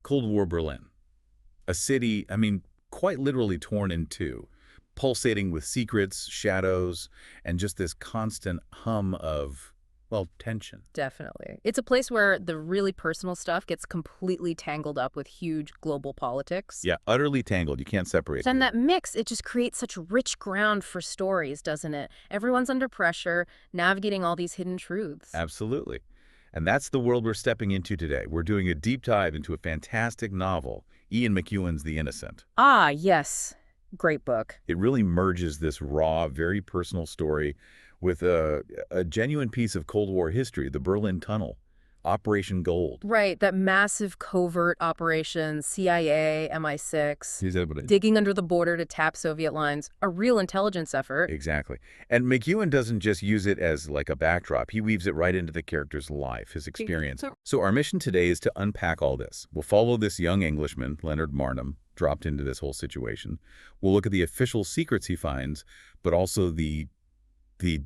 Cold War Berlin. A city, I mean, quite literally torn in two, pulsating with secrets, shadows, and just this constant hum of, well, tension. Definitely. It's a place where the really personal stuff gets completely tangled up with huge global politics. Yeah, utterly tangled. You can't separate And them. that mix, it just creates such rich ground for stories, doesn't it? Everyone's under pressure, navigating all these hidden truths. Absolutely. And that's the world we're stepping into today. We're doing a deep dive into a fantastic novel, Ian McEwan's The Innocent. Ah, yes. Great book. It really merges this raw, very personal story with a genuine piece of Cold War history, the Berlin Tunnel, Operation Gold. Right, that massive covert operation, CIA, MI6, digging under the border to tap Soviet lines, a real intelligence effort. Exactly. And McEwan doesn't just use it as like a backdrop. He weaves it right into the character's life, his experience. So our mission today is to unpack all this. We'll follow this young Englishman, Leonard Marnham, dropped into this whole situation. We'll look at the official secrets he finds, but also the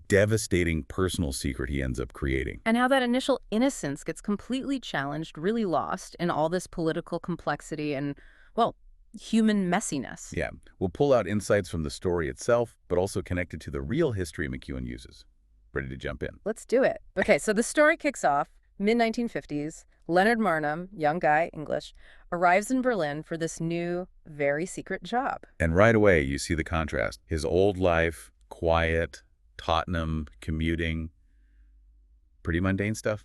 devastating personal secret he ends up creating. And how that initial innocence gets completely challenged, really lost in all this political complexity and, well, human messiness. Yeah, we'll pull out insights from the story itself, but also connect it to the real history McEwan uses. Ready to jump in? Let's do it. Okay, so the story kicks off mid-1950s. Leonard Marnham, young guy, English, arrives in Berlin for this new, very secret job. And right away, you see the contrast. His old life, quiet, Tottenham, commuting, pretty mundane stuff.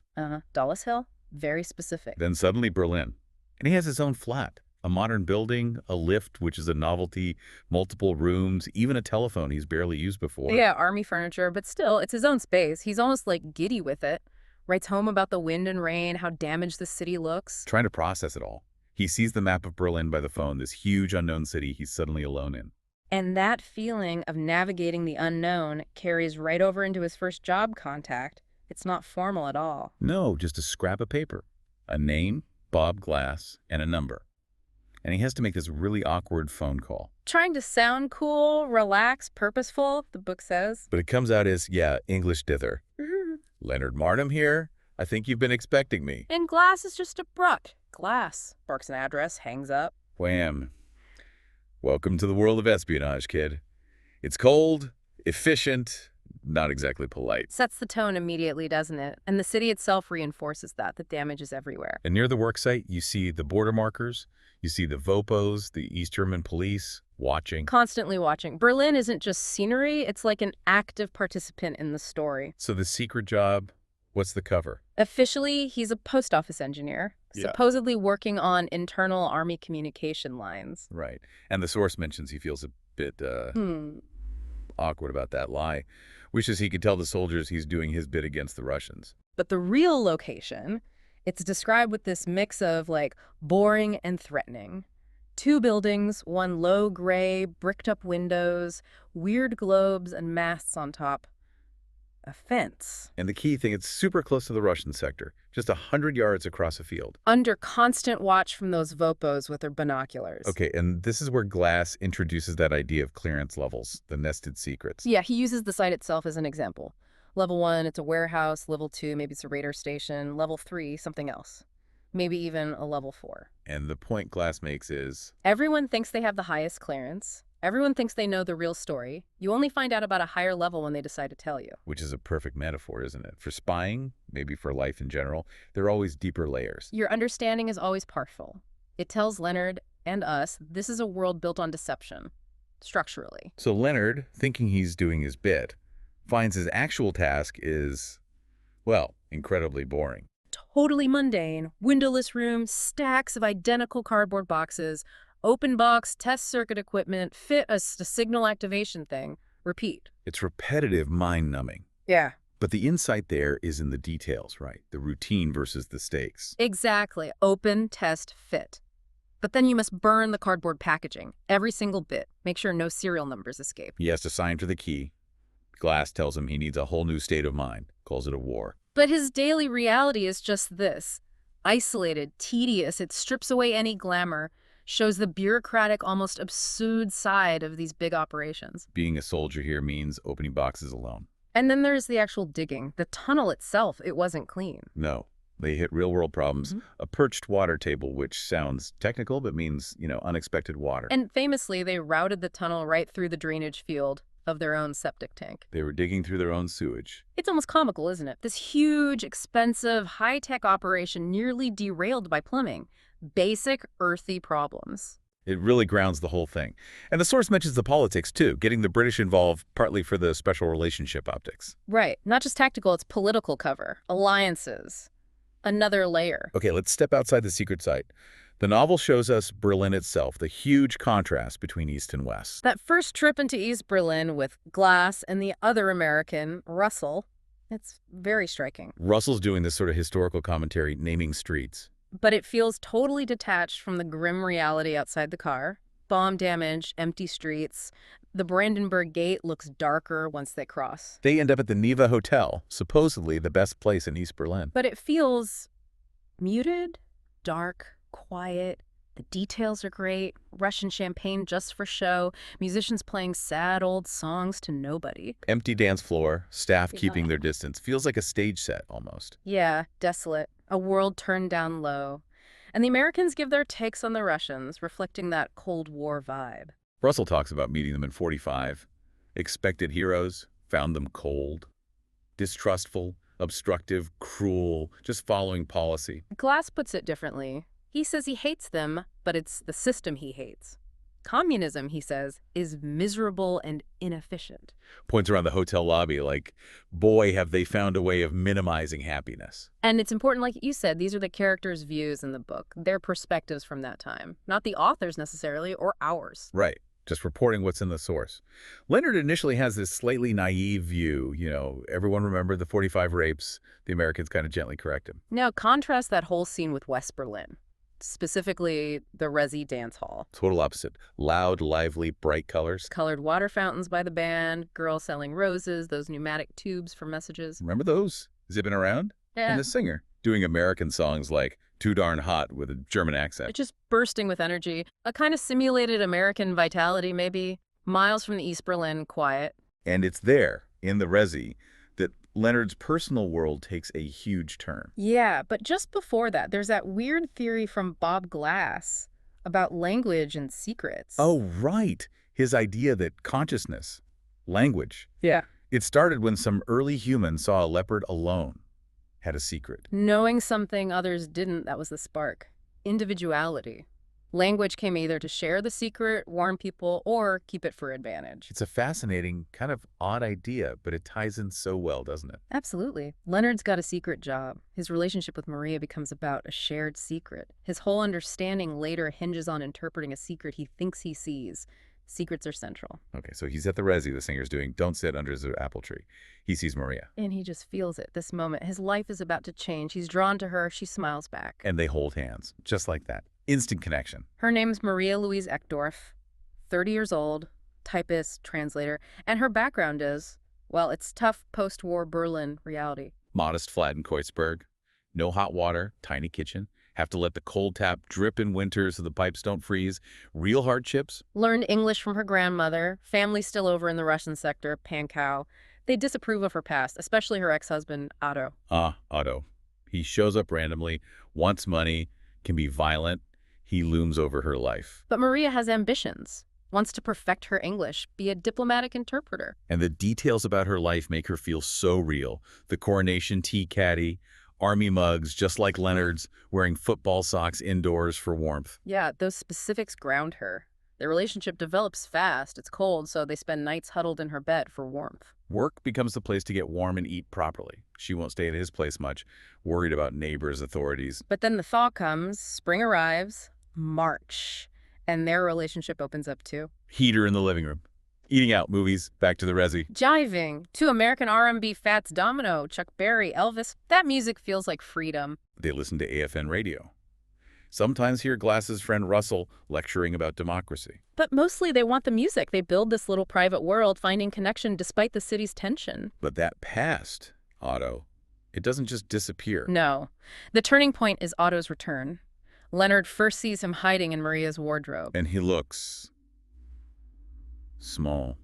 Dulles Hill, very specific. Then suddenly Berlin. And he has his own flat, a modern building, a lift, which is a novelty, multiple rooms, even a telephone he's barely used before. Yeah, army furniture, but still, it's his own space. He's almost like giddy with it. Writes home about the wind and rain, how damaged the city looks. Trying to process it all. He sees the map of Berlin by the phone, this huge unknown city he's suddenly alone in. And that feeling of navigating the unknown carries right over into his first job contact. It's not formal at all. No, just a scrap of paper. A name, Bob Glass, and a number. And he has to make this really awkward phone call. Trying to sound cool, relaxed, purposeful, the book says. But it comes out as, yeah, English dither. Leonard Marnham here. I think you've been expecting me. And Glass is just abrupt. Glass. Barks an address, hangs up. Wham. Welcome to the world of espionage, kid. It's cold, efficient, not exactly polite. Sets the tone immediately, doesn't it? And the city itself reinforces that. The damage is everywhere. And near the worksite, you see the border markers, you see the VOPOs, the East German police, watching. Constantly watching. Berlin isn't just scenery, it's like an active participant in the story. So the secret job, what's the cover? Officially, he's a post office engineer, supposedly working on internal army communication lines. Right. And the source mentions he feels a bit awkward about that lie. Wishes he could tell the soldiers he's doing his bit against the Russians. But the real location, it's described with this mix of, like, boring and threatening. 2 buildings, one low gray, bricked-up windows, weird globes and masts on top. A fence. And the key thing, it's super close to the Russian sector, just 100 yards across a field. Under constant watch from those VOPOs with their binoculars. Okay, and this is where Glass introduces that idea of clearance levels, the nested secrets. Yeah, he uses the site itself as an example. Level 1, it's a warehouse. Level 2, maybe it's a radar station. Level 3, something else. Maybe even a level 4. And the point Glass makes is, everyone thinks they have the highest clearance. Everyone thinks they know the real story. You only find out about a higher level when they decide to tell you. which is a perfect metaphor, isn't it? For spying, maybe for life in general, there are always deeper layers. Your understanding is always partial. It tells Leonard and us this is a world built on deception, structurally. So Leonard, thinking he's doing his bit, finds his actual task is, well, incredibly boring. Totally mundane, windowless rooms, stacks of identical cardboard boxes, open box, test circuit equipment, fit a signal activation thing. Repeat. It's repetitive, mind-numbing. Yeah. But the insight there is in the details, right? The routine versus the stakes. Exactly. Open, test, fit. But then you must burn the cardboard packaging, every single bit. Make sure no serial numbers escape. He has to sign for the key. Glass tells him he needs a whole new state of mind, calls it a war. But his daily reality is just this. Isolated, tedious, it strips away any glamour, shows the bureaucratic, almost absurd side of these big operations. Being a soldier here means opening boxes alone. And then there's the actual digging. The tunnel itself, it wasn't clean. No. They hit real-world problems. Mhm. A perched water table, which sounds technical but means, unexpected water. And famously, they routed the tunnel right through the drainage field of their own septic tank. They were digging through their own sewage. It's almost comical, isn't it? This huge, expensive, high-tech operation nearly derailed by plumbing. Basic, earthy problems. It really grounds the whole thing. And the source mentions the politics, too, getting the British involved partly for the special relationship optics. Right. Not just tactical, it's political cover. Alliances. Another layer. Okay, let's step outside the secret site. The novel shows us Berlin itself, the huge contrast between East and West. That first trip into East Berlin with Glass and the other American, Russell, it's very striking. Russell's doing this sort of historical commentary, naming streets. But it feels totally detached from the grim reality outside the car. Bomb damage, empty streets. The Brandenburg Gate looks darker once they cross. They end up at the Neva Hotel, supposedly the best place in East Berlin. But it feels muted, dark, quiet. The details are great. Russian champagne just for show. Musicians playing sad old songs to nobody. Empty dance floor, staff keeping Yeah. their distance. Feels like a stage set, almost. Yeah, desolate. A world turned down low. And the Americans give their takes on the Russians, reflecting that Cold War vibe. Russell talks about meeting them in 45. Expected heroes, found them cold. Distrustful, obstructive, cruel, just following policy. Glass puts it differently. He says he hates them, but it's the system he hates. Communism, he says, is miserable and inefficient. Points around the hotel lobby like, boy, have they found a way of minimizing happiness. And it's important, like you said, these are the characters' views in the book, their perspectives from that time. Not the author's necessarily, or ours. Right. Just reporting what's in the source. Leonard initially has this slightly naive view. Everyone remembered the 45 rapes. The Americans kind of gently correct him. Now, contrast that whole scene with West Berlin, specifically the Resi dance hall. Total opposite. Loud, lively, bright colors. Colored water fountains by the band, girls selling roses, those pneumatic tubes for messages. Remember those? Zipping around? Yeah. And the singer doing American songs like Too Darn Hot with a German accent. It's just bursting with energy. A kind of simulated American vitality, maybe. Miles from the East Berlin quiet. And it's there, in the Resi, that Leonard's personal world takes a huge turn. Yeah, but just before that, there's that weird theory from Bob Glass about language and secrets. Oh, right. His idea that consciousness, language. Yeah. It started when some early human saw a leopard alone, had a secret. Knowing something others didn't, that was the spark. Individuality. Language came either to share the secret, warn people, or keep it for advantage. It's a fascinating, kind of odd idea, but it ties in so well, doesn't it? Absolutely. Leonard's got a secret job. His relationship with Maria becomes about a shared secret. His whole understanding later hinges on interpreting a secret he thinks he sees. Secrets are central. Okay, so he's at the Resi, the singer's doing Don't Sit Under the Apple Tree. He sees Maria. And he just feels it, this moment. His life is about to change. He's drawn to her. She smiles back. And they hold hands, just like that. Instant connection. Her name's Maria Louise Eckdorff, 30 years old, typist, translator, and her background is, well, it's tough post-war Berlin reality. Modest flat in Kreuzberg. No hot water, tiny kitchen. Have to let the cold tap drip in winter so the pipes don't freeze. Real hardships. Learned English from her grandmother, family still over in the Russian sector, Pankow. They disapprove of her past, especially her ex-husband, Otto. Otto. He shows up randomly, wants money, can be violent. He looms over her life. But Maria has ambitions, wants to perfect her English, be a diplomatic interpreter. And the details about her life make her feel so real. The coronation tea caddy, army mugs, just like Leonard's, wearing football socks indoors for warmth. Yeah, those specifics ground her. Their relationship develops fast. It's cold, so they spend nights huddled in her bed for warmth. Work becomes the place to get warm and eat properly. She won't stay at his place much, worried about neighbors, authorities. But then the thaw comes, spring arrives, March, and their relationship opens up too. Heater in the living room. Eating out, movies, back to the Resi. Jiving, two American R&B fats, Domino, Chuck Berry, Elvis. That music feels like freedom. They listen to AFN radio. Sometimes hear Glass's friend Russell lecturing about democracy. But mostly they want the music. They build this little private world, finding connection despite the city's tension. But that past, Otto, it doesn't just disappear. No. The turning point is Otto's return. Leonard first sees him hiding in Maria's wardrobe. And he looks small,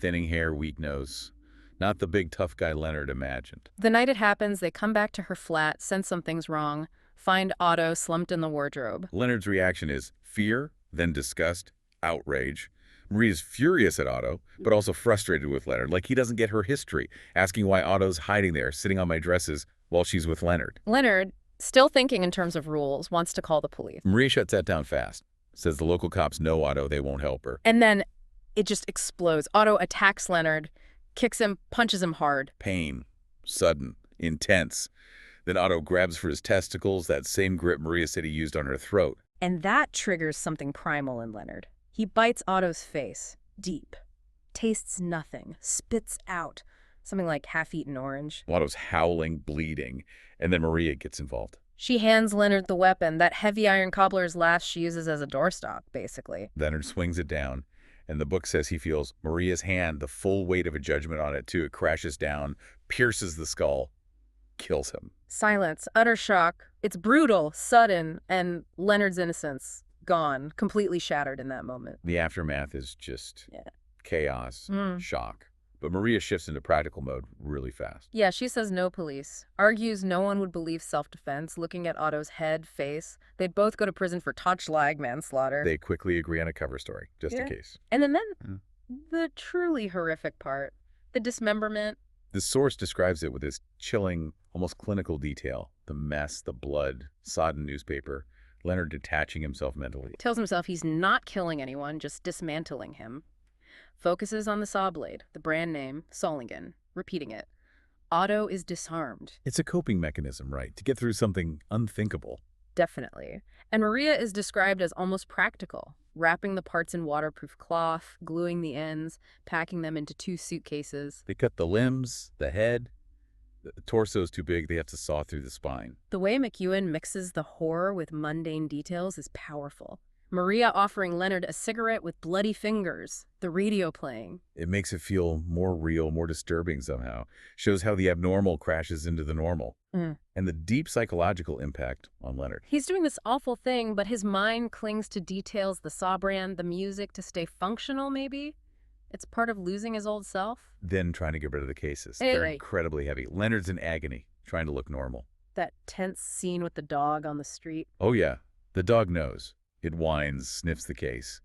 thinning hair, weak nose, not the big tough guy Leonard imagined. The night it happens, they come back to her flat, sense something's wrong, find Otto slumped in the wardrobe. Leonard's reaction is fear, then disgust, outrage. Maria's furious at Otto, but also frustrated with Leonard, like he doesn't get her history, asking why Otto's hiding there, sitting on my dresses while she's with Leonard. Leonard, still thinking in terms of rules, wants to call the police. Maria shuts that down fast, says the local cops know Otto, they won't help her. And then it just explodes. Otto attacks Leonard, kicks him, punches him hard. Pain, sudden, intense. Then Otto grabs for his testicles, that same grip Maria said he used on her throat. And that triggers something primal in Leonard. He bites Otto's face, deep, tastes nothing, spits out, something like half-eaten orange. Otto's howling, bleeding, and then Maria gets involved. She hands Leonard the weapon, that heavy iron cobbler's lash she uses as a doorstop, basically. Leonard swings it down, and the book says he feels Maria's hand, the full weight of a judgment on it, too. It crashes down, pierces the skull, kills him. Silence, utter shock. It's brutal, sudden, and Leonard's innocence gone, completely shattered in that moment. The aftermath is just chaos, shock. But Maria shifts into practical mode really fast. Yeah, she says no police. Argues no one would believe self-defense, looking at Otto's head, face. They'd both go to prison for Totschlag manslaughter. They quickly agree on a cover story, just in case. And then the truly horrific part, the dismemberment. The source describes it with this chilling, almost clinical detail. The mess, the blood, sodden newspaper. Leonard detaching himself mentally. Tells himself he's not killing anyone, just dismantling him. Focuses on the saw blade, the brand name, Solingen, repeating it. Otto is disarmed. It's a coping mechanism, right? To get through something unthinkable. Definitely. And Maria is described as almost practical, wrapping the parts in waterproof cloth, gluing the ends, packing them into 2 suitcases. They cut the limbs, the head. The torso's too big, they have to saw through the spine. The way McEwan mixes the horror with mundane details is powerful. Maria offering Leonard a cigarette with bloody fingers, the radio playing. It makes it feel more real, more disturbing somehow. Shows how the abnormal crashes into the normal. And the deep psychological impact on Leonard. He's doing this awful thing, but his mind clings to details, the saw brand, the music, to stay functional, maybe? It's part of losing his old self? Then trying to get rid of the cases. They're incredibly heavy. Leonard's in agony, trying to look normal. That tense scene with the dog on the street. Oh yeah, the dog knows. It whines, sniffs the case.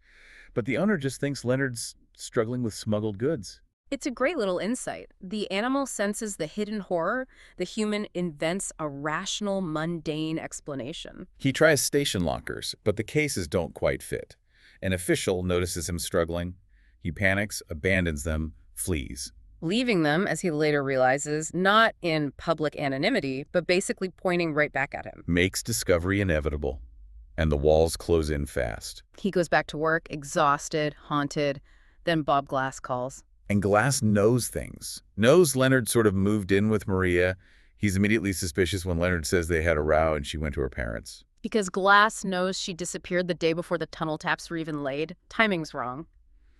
But the owner just thinks Leonard's struggling with smuggled goods. It's a great little insight. The animal senses the hidden horror. The human invents a rational, mundane explanation. He tries station lockers, but the cases don't quite fit. An official notices him struggling. He panics, abandons them, flees. Leaving them, as he later realizes, not in public anonymity, but basically pointing right back at him. Makes discovery inevitable. And the walls close in fast. He goes back to work, exhausted, haunted. Then Bob Glass calls. And Glass knows things. Knows Leonard sort of moved in with Maria. He's immediately suspicious when Leonard says they had a row and she went to her parents. Because Glass knows she disappeared the day before the tunnel taps were even laid. Timing's wrong.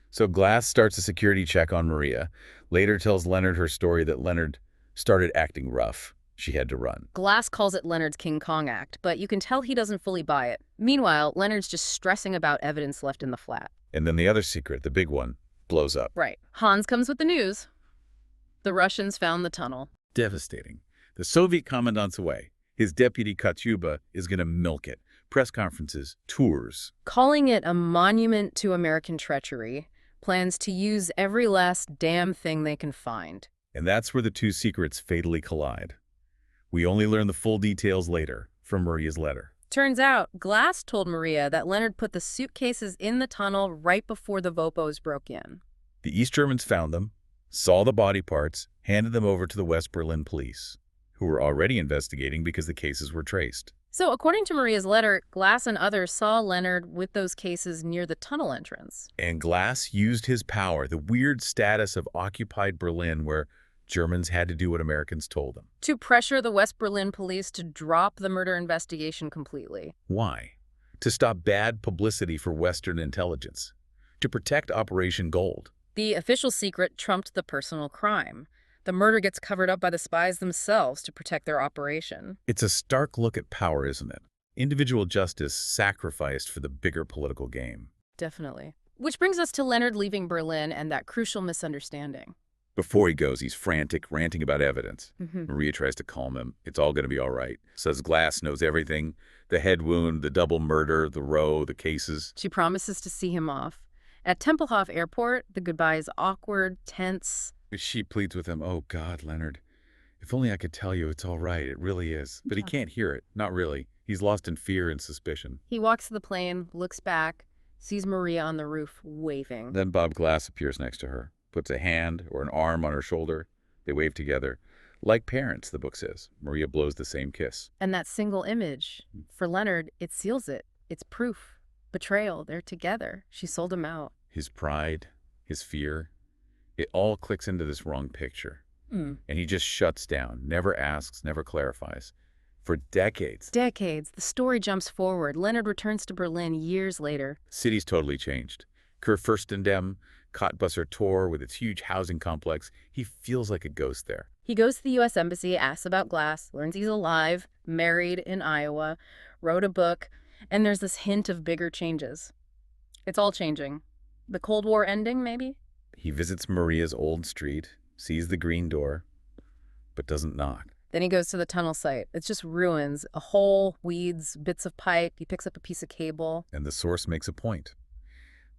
So Glass starts a security check on Maria. Later tells Leonard her story that Leonard started acting rough. She had to run. Glass calls it Leonard's King Kong act, but you can tell he doesn't fully buy it. Meanwhile, Leonard's just stressing about evidence left in the flat. And then the other secret, the big one, blows up. Right. Hans comes with the news. The Russians found the tunnel. Devastating. The Soviet commandant's away. His deputy, Kotyuba, is going to milk it. Press conferences, tours. Calling it a monument to American treachery. Plans to use every last damn thing they can find. And that's where the two secrets fatally collide. We only learn the full details later from Maria's letter. Turns out, Glass told Maria that Leonard put the suitcases in the tunnel right before the Vopos broke in. The East Germans found them, saw the body parts, handed them over to the West Berlin police, who were already investigating because the cases were traced. So, according to Maria's letter, Glass and others saw Leonard with those cases near the tunnel entrance. And Glass used his power, the weird status of occupied Berlin where Germans had to do what Americans told them. To pressure the West Berlin police to drop the murder investigation completely. Why? To stop bad publicity for Western intelligence. To protect Operation Gold. The official secret trumped the personal crime. The murder gets covered up by the spies themselves to protect their operation. It's a stark look at power, isn't it? Individual justice sacrificed for the bigger political game. Definitely. Which brings us to Leonard leaving Berlin and that crucial misunderstanding. Before he goes, he's frantic, ranting about evidence. Hmm. Maria tries to calm him. It's all going to be all right. Says Glass knows everything. The head wound, the double murder, the row, the cases. She promises to see him off. At Tempelhof Airport, the goodbye is awkward, tense. She pleads with him, "Oh, God, Leonard, if only I could tell you it's all right. It really is." But he can't hear it. Not really. He's lost in fear and suspicion. He walks to the plane, looks back, sees Maria on the roof, waving. Then Bob Glass appears next to her, puts a hand or an arm on her shoulder. They wave together. Like parents, the book says. Maria blows the same kiss. And that single image, for Leonard, it seals it. It's proof. Betrayal. They're together. She sold him out. His pride, his fear, it all clicks into this wrong picture. And he just shuts down, never asks, never clarifies. For decades. Decades. The story jumps forward. Leonard returns to Berlin years later. City's totally changed. Kurfürstendamm, Cottbusser Tor with its huge housing complex, he feels like a ghost there. He goes to the U.S. Embassy, asks about Glass, learns he's alive, married in Iowa, wrote a book, and there's this hint of bigger changes. It's all changing. The Cold War ending, maybe? He visits Maria's old street, sees the green door, but doesn't knock. Then he goes to the tunnel site. It's just ruins, a hole, weeds, bits of pipe. He picks up a piece of cable. And the source makes a point.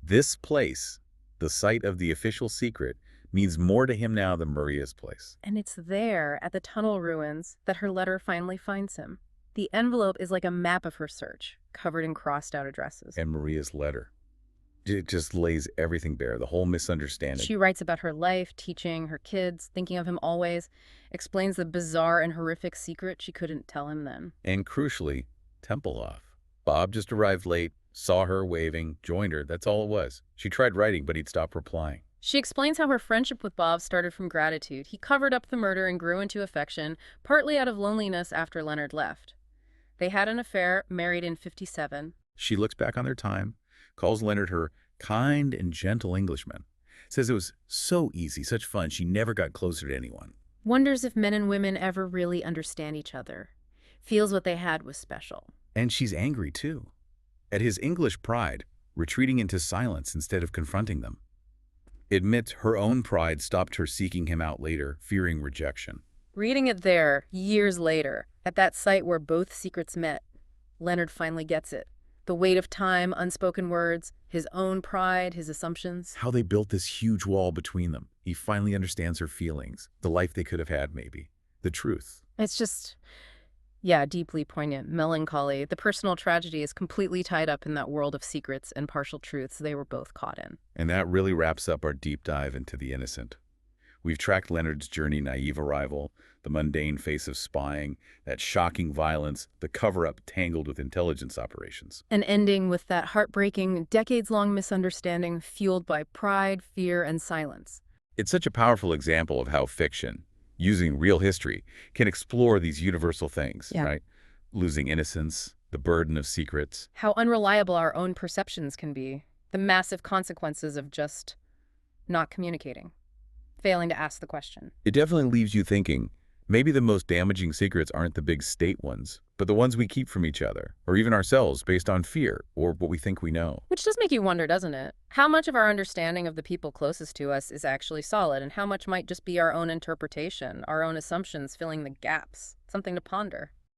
This place, the site of the official secret, means more to him now than Maria's place. And it's there, at the tunnel ruins, that her letter finally finds him. The envelope is like a map of her search, covered in crossed-out addresses. And Maria's letter. It just lays everything bare, the whole misunderstanding. She writes about her life, teaching, her kids, thinking of him always, explains the bizarre and horrific secret she couldn't tell him then. And crucially, Tempelhof. Bob just arrived late, saw her waving, joined her, that's all it was. She tried writing, but he'd stopped replying. She explains how her friendship with Bob started from gratitude. He covered up the murder and grew into affection, partly out of loneliness after Leonard left. They had an affair, married in '57. She looks back on their time, calls Leonard her kind and gentle Englishman. Says it was so easy, such fun, she never got closer to anyone. Wonders if men and women ever really understand each other. Feels what they had was special. And she's angry, too. At his English pride, retreating into silence instead of confronting them. Admits her own pride stopped her seeking him out later, fearing rejection. Reading it there, years later, at that site where both secrets met, Leonard finally gets it. The weight of time, unspoken words, his own pride, his assumptions. How they built this huge wall between them. He finally understands her feelings, the life they could have had, maybe. The truth. It's just, yeah, deeply poignant, melancholy. The personal tragedy is completely tied up in that world of secrets and partial truths they were both caught in. And that really wraps up our deep dive into the innocent. We've tracked Leonard's journey, naive arrival, the mundane face of spying, that shocking violence, the cover-up tangled with intelligence operations. And ending with that heartbreaking, decades-long misunderstanding fueled by pride, fear, and silence. It's such a powerful example of how fiction, using real history, can explore these universal things, right? Losing innocence, the burden of secrets. How unreliable our own perceptions can be. The massive consequences of just not communicating. Failing to ask the question. It definitely leaves you thinking, maybe the most damaging secrets aren't the big state ones, but the ones we keep from each other, or even ourselves based on fear, or what we think we know. Which does make you wonder, doesn't it? How much of our understanding of the people closest to us is actually solid, and how much might just be our own interpretation, our own assumptions filling the gaps? Something to ponder.